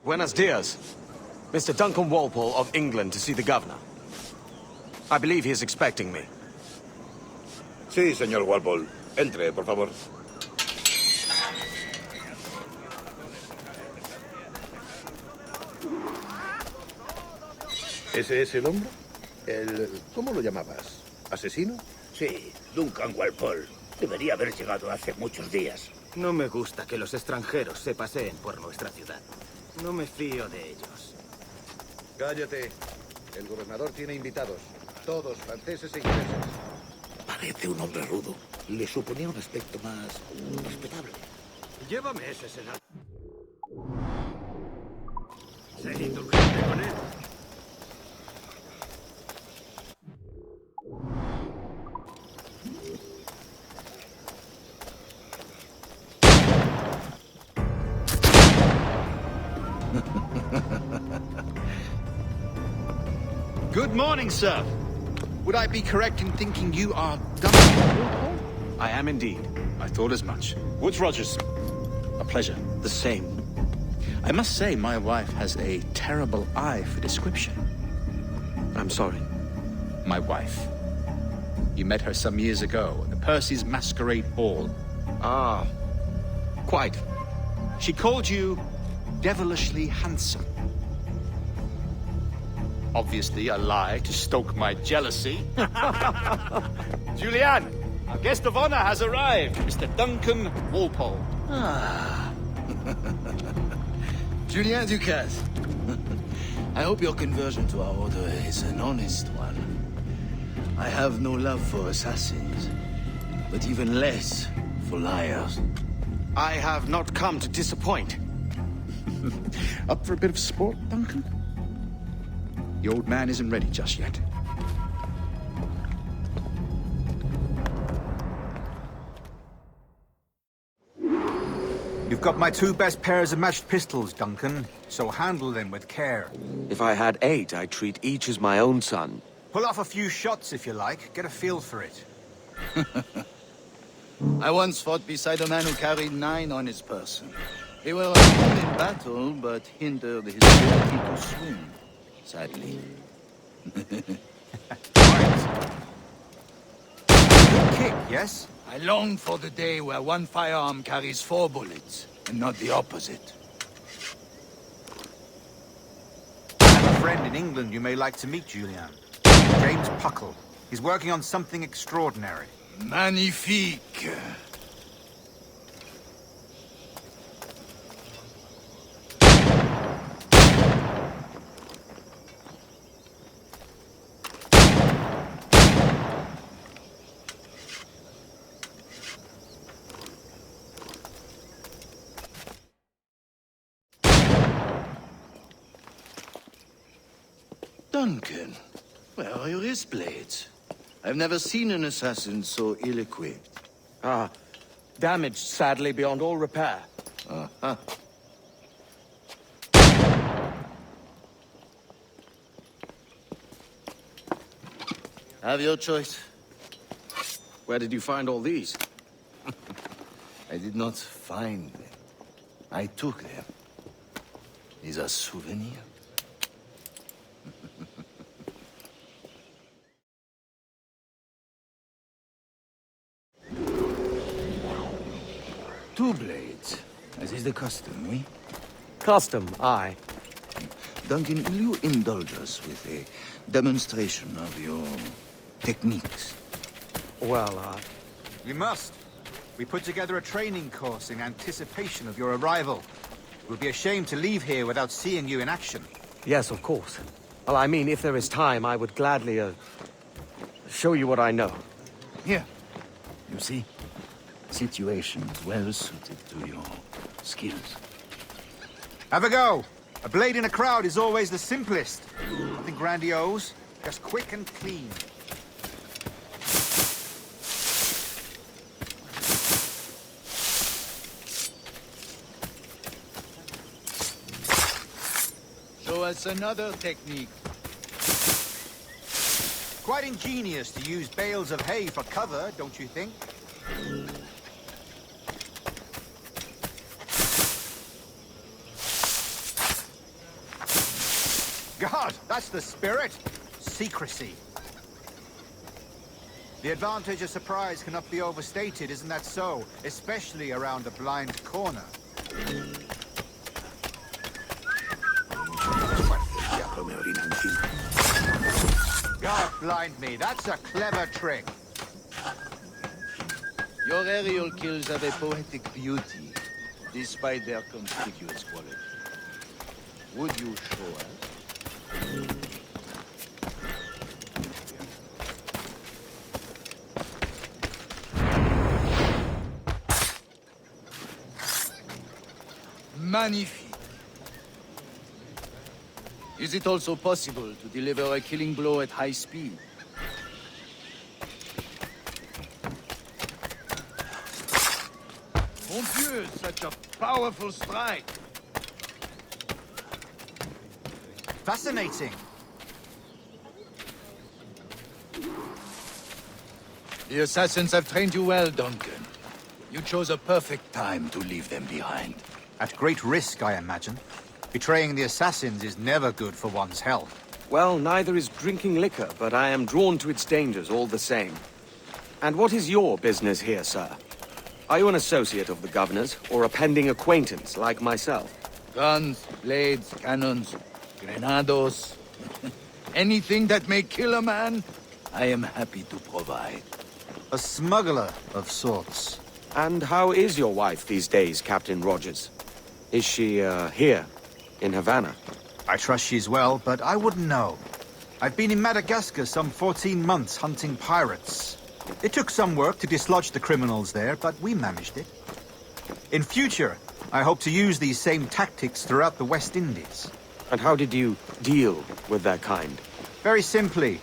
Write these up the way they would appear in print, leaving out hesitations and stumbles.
Buenos dias. Mr. Duncan Walpole of England to see the governor. I believe he is expecting me. Sí, señor Walpole. Entre, por favor. ¿Ese es el hombre? ¿Cómo lo llamabas? ¿Asesino? Sí, Duncan Walpole. Debería haber llegado hace muchos días. No me gusta que los extranjeros se paseen por nuestra ciudad. No me fío de ellos. Cállate. El gobernador tiene invitados. Todos franceses e ingleses. Parece un hombre rudo. Le suponía un aspecto más respetable. Llévame ese senador. Sé indulgente con él. Good morning, sir. Would I be correct in thinking you are Duncan? I am indeed. I thought as much. Woods Rogers. A pleasure. The same. I must say, my wife has a terrible eye for description. I'm sorry. My wife. You met her some years ago at the Percy's Masquerade Ball. Ah, quite. She called you devilishly handsome. Obviously a lie to stoke my jealousy. Julianne, our guest of honor has arrived, Mr. Duncan Walpole. Ah. Julien Ducasse. I hope your conversion to our order is an honest one. I have no love for assassins, but even less for liars. I have not come to disappoint. Up for a bit of sport, Duncan? The old man isn't ready just yet. You've got my two best pairs of matched pistols, Duncan, so handle them with care. If I had 8, I'd treat each as my own son. Pull off a few shots if you like, get a feel for it. I once fought beside a man who carried 9 on his person. They were a fool in battle, but hindered his ability to swim, sadly. Right. Good kick, yes? I long for the day where one firearm carries 4 bullets, and not the opposite. I have a friend in England you may like to meet, Julian. James Puckle. He's working on something extraordinary. Magnifique! Duncan, where are your wrist blades? I've never seen an assassin so ill-equipped. Ah, damaged sadly beyond all repair. Uh-huh. Have your choice. Where did you find all these? I did not find them. I took them. These are souvenirs. Two blades, as is the custom, oui? Custom, aye. Duncan, will you indulge us with a demonstration of your techniques? Well, You must. We put together a training course in anticipation of your arrival. We'll be ashamed to leave here without seeing you in action. yes, of course. Well, I mean, if there is time, I would gladly, show you what I know. Here. You see? Situations well suited to your skills. Have a go. A blade in a crowd is always the simplest. Nothing grandiose, just quick and clean. Show us another technique. Quite ingenious to use bales of hay for cover, don't you think? God, that's the spirit. Secrecy. The advantage of surprise cannot be overstated, isn't that so? Especially around a blind corner. God blind me, that's a clever trick. Your aerial kills have a poetic beauty, despite their conspicuous quality. Would you show us? Magnifique. Is it also possible to deliver a killing blow at high speed? Mon Dieu, such a powerful strike! Fascinating. The assassins have trained you well, Duncan. You chose a perfect time to leave them behind. At great risk, I imagine. Betraying the assassins is never good for one's health. Well, neither is drinking liquor, but I am drawn to its dangers all the same. And what is your business here, sir? Are you an associate of the governor's, or a pending acquaintance like myself? Guns, blades, cannons, grenados. Anything that may kill a man, I am happy to provide. A smuggler of sorts. And how is your wife these days, Captain Rogers? Is she, here, in Havana? I trust she's well, but I wouldn't know. I've been in Madagascar some 14 months hunting pirates. It took some work to dislodge the criminals there, but we managed it. In future, I hope to use these same tactics throughout the West Indies. And how did you deal with that kind? Very simply.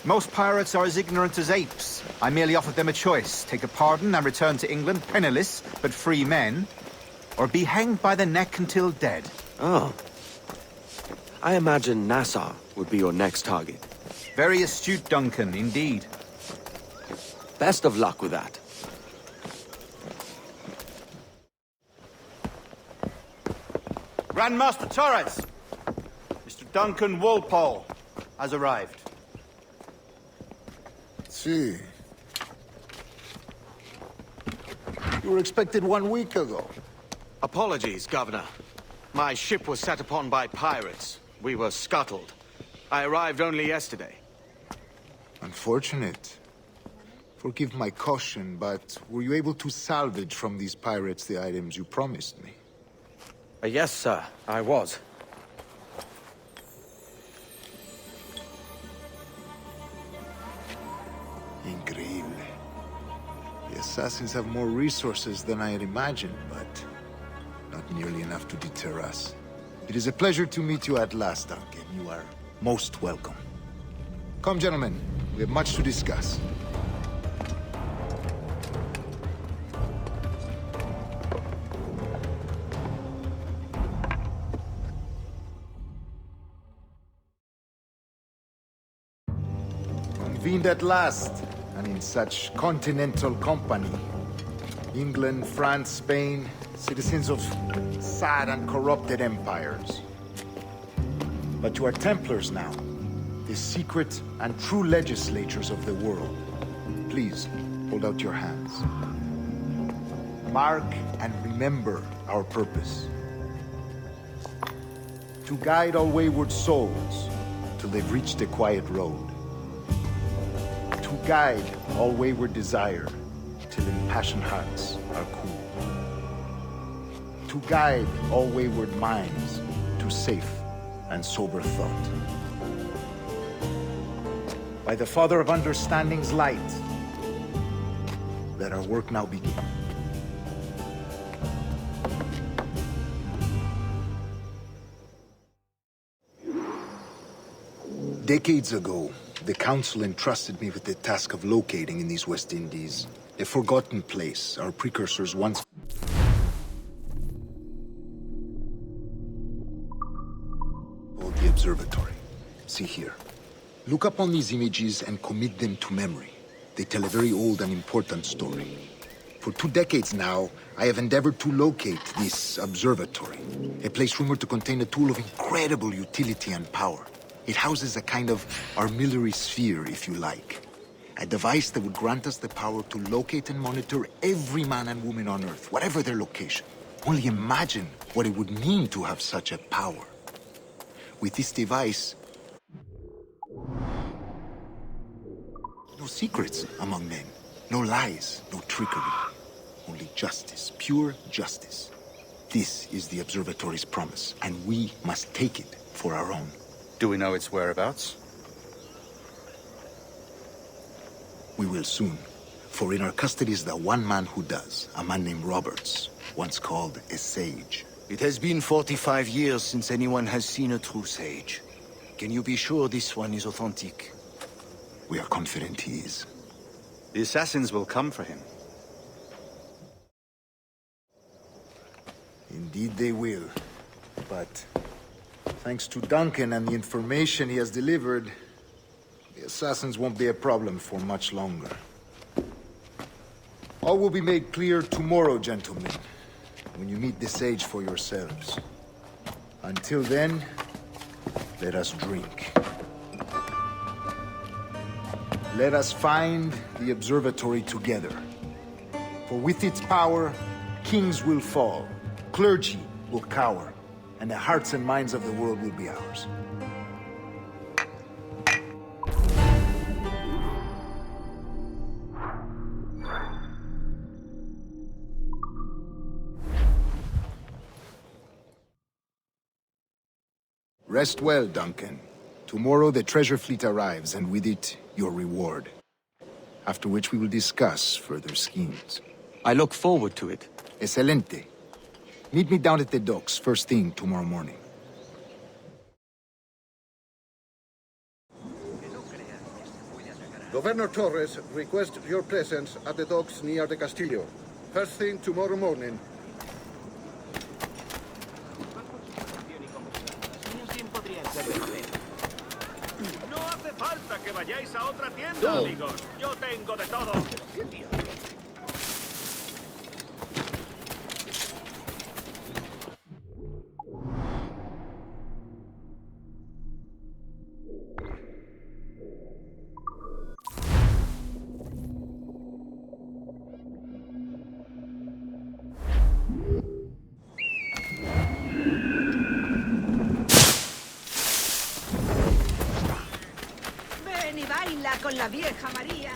Most pirates are as ignorant as apes. I merely offered them a choice. Take a pardon and return to England penniless, but free men. Or be hanged by the neck until dead. Oh. I imagine Nassau would be your next target. Very astute, Duncan, indeed. Best of luck with that. Grandmaster Torres! Mr. Duncan Walpole has arrived. See. You were expected 1 week ago. Apologies, Governor. My ship was set upon by pirates. We were scuttled. I arrived only yesterday. Unfortunate. Forgive my caution, but were you able to salvage from these pirates the items you promised me? Yes, sir, I was. Increíble. The assassins have more resources than I had imagined, but not nearly enough to deter us. It is a pleasure to meet you at last, Duncan. You are most welcome. Come, gentlemen. We have much to discuss. Convened at last, and in such continental company. England, France, Spain, citizens of sad and corrupted empires. But you are Templars now, the secret and true legislators of the world. Please, hold out your hands. Mark and remember our purpose. To guide all wayward souls till they've reached the quiet road. To guide all wayward desire till impassioned hearts are cool. To guide all wayward minds to safe and sober thought. By the Father of Understanding's light, let our work now begin. Decades ago, the Council entrusted me with the task of locating in these West Indies a forgotten place our precursors once... called the Observatory. See here. Look upon these images and commit them to memory. They tell a very old and important story. For 2 decades now, I have endeavored to locate this observatory, a place rumored to contain a tool of incredible utility and power. It houses a kind of armillary sphere, if you like. A device that would grant us the power to locate and monitor every man and woman on Earth, whatever their location. Only imagine what it would mean to have such a power. With this device, no secrets among men, no lies, no trickery. Only justice, pure justice. This is the observatory's promise, and we must take it for our own. Do we know its whereabouts? We will soon. For in our custody is the one man who does, a man named Roberts, once called a sage. It has been 45 years since anyone has seen a true sage. Can you be sure this one is authentic? We are confident he is. The assassins will come for him. Indeed they will. But thanks to Duncan and the information he has delivered, the assassins won't be a problem for much longer. All will be made clear tomorrow, gentlemen, when you meet the sage for yourselves. Until then, let us drink. Let us find the observatory together. For with its power, kings will fall, clergy will cower, and the hearts and minds of the world will be ours. Rest well, Duncan. Tomorrow the treasure fleet arrives, and with it, your reward. After which we will discuss further schemes. I look forward to it. Excelente. Meet me down at the docks first thing tomorrow morning. Governor Torres requests your presence at the docks near the Castillo. First thing tomorrow morning. No hace falta que vayáis a otra tienda, amigos. Yo tengo de todo. Ven y baila con la vieja María.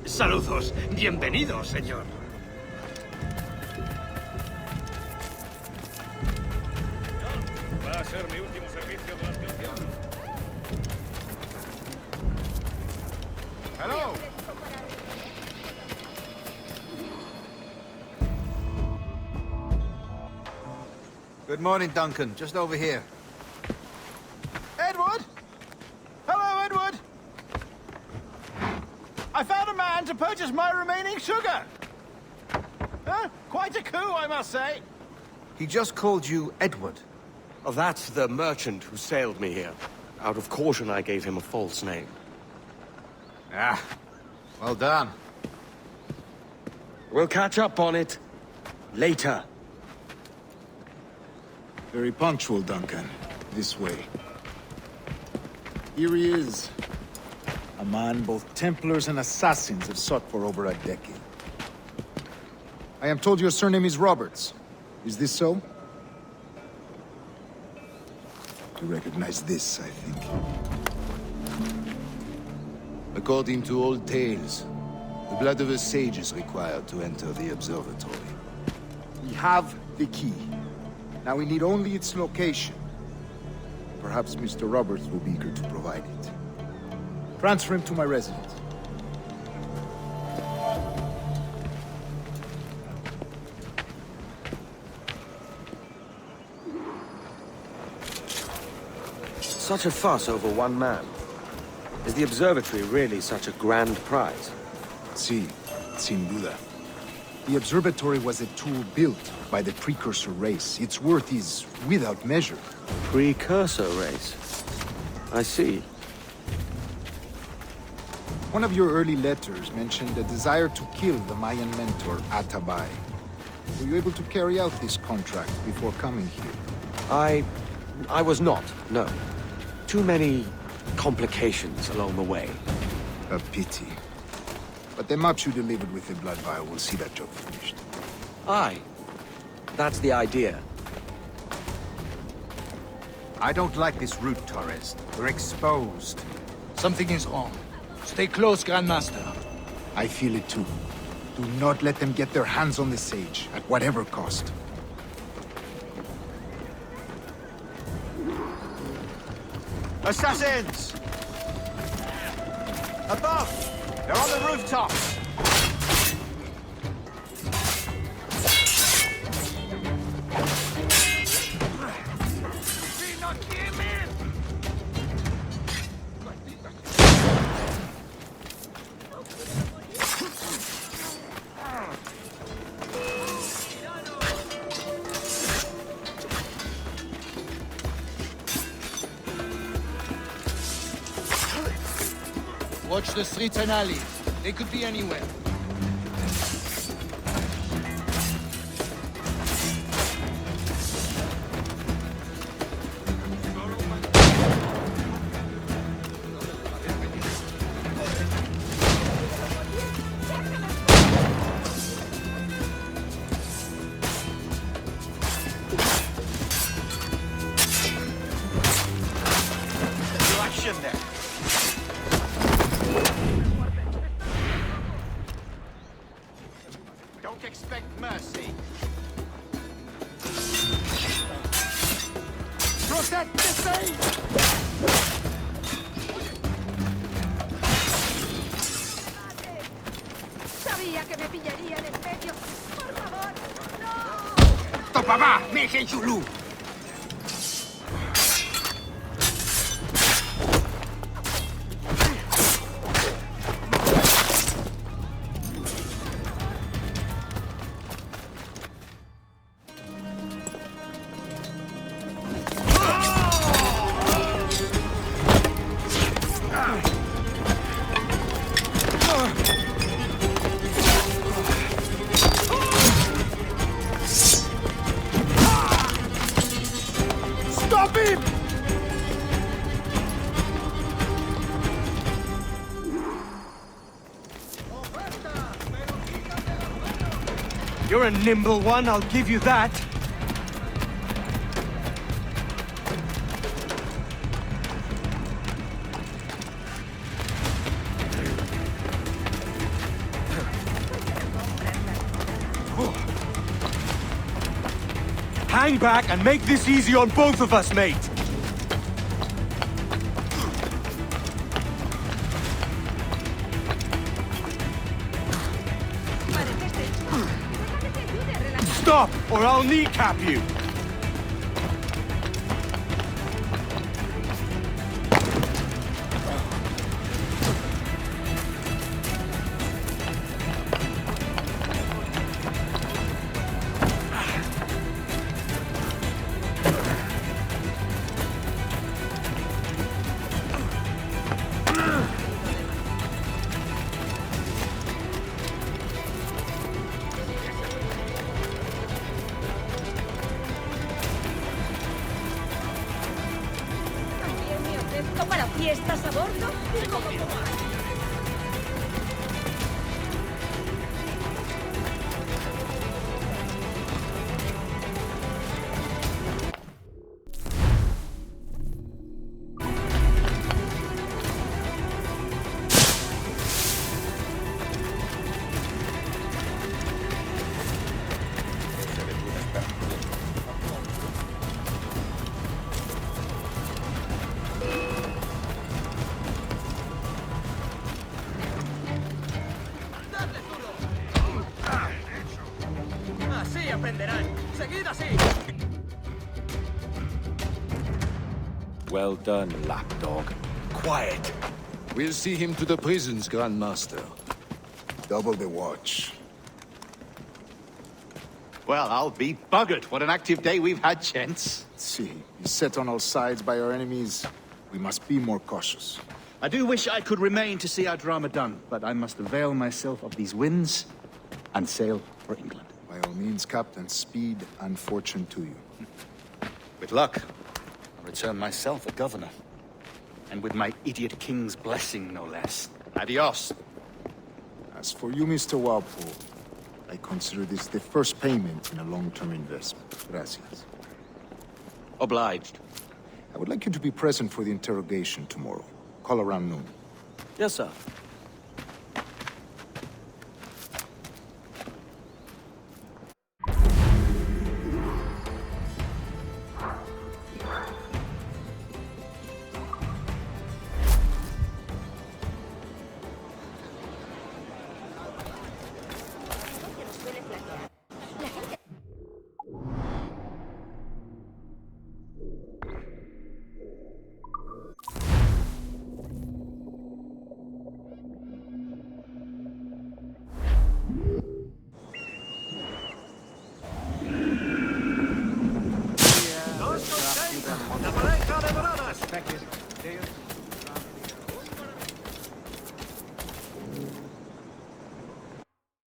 Saludos. Bienvenido, señor. Va a ser mi último servicio durante un tiempo. Hello! Good morning, Duncan. Just over here. Edward? Hello, Edward! I found a man to purchase my remaining sugar! Huh? Quite a coup, I must say. He just called you Edward. Oh, that's the merchant who sailed me here. Out of caution, I gave him a false name. Ah, well done. We'll catch up on it later. Very punctual, Duncan. This way. Here he is. A man both Templars and assassins have sought for over a decade. I am told your surname is Roberts. Is this so? You recognize this, I think. According to old tales, the blood of a sage is required to enter the observatory. We have the key. Now we need only its location. Perhaps Mr. Roberts will be eager to provide it. Transfer him to my residence. Such a fuss over one man. Is the observatory really such a grand prize? Sí, sin duda. The observatory was a tool built by the precursor race. Its worth is without measure. Precursor race. I see. One of your early letters mentioned a desire to kill the Mayan mentor, Atabay. Were you able to carry out this contract before coming here? I was not, no. Too many complications along the way. A pity. But the maps you delivered with the blood vial will see that job finished. Aye. That's the idea. I don't like this route, Torres. We're exposed. Something is wrong. Stay close, Grandmaster. I feel it too. Do not let them get their hands on the sage, at whatever cost. Assassins! Above! They're on the rooftops! Watch the streets and alleys. They could be anywhere. Action there! Don't expect mercy. Protect the sage! Sabía que me pillarían en medio. Por favor, no. Topaba, meje chulú. Stop him! You're a nimble one, I'll give you that. Hang back and make this easy on both of us, mate. Stop, or I'll kneecap you. También me ofrezco para fiestas a bordo. Well done, lapdog. Quiet. We'll see him to the prisons, Grand Master. Double the watch. Well, I'll be buggered. What an active day we've had, gents. See, beset on all sides by our enemies, we must be more cautious. I do wish I could remain to see our drama done, but I must avail myself of these winds and sail for England. By all means, Captain, speed and fortune to you. With luck, I'll return myself a governor. And with my idiot king's blessing, no less. Adios. As for you, Mr. Walpole, I consider this the first payment in a long-term investment. Gracias. Obliged. I would like you to be present for the interrogation tomorrow. Call around noon. Yes, sir.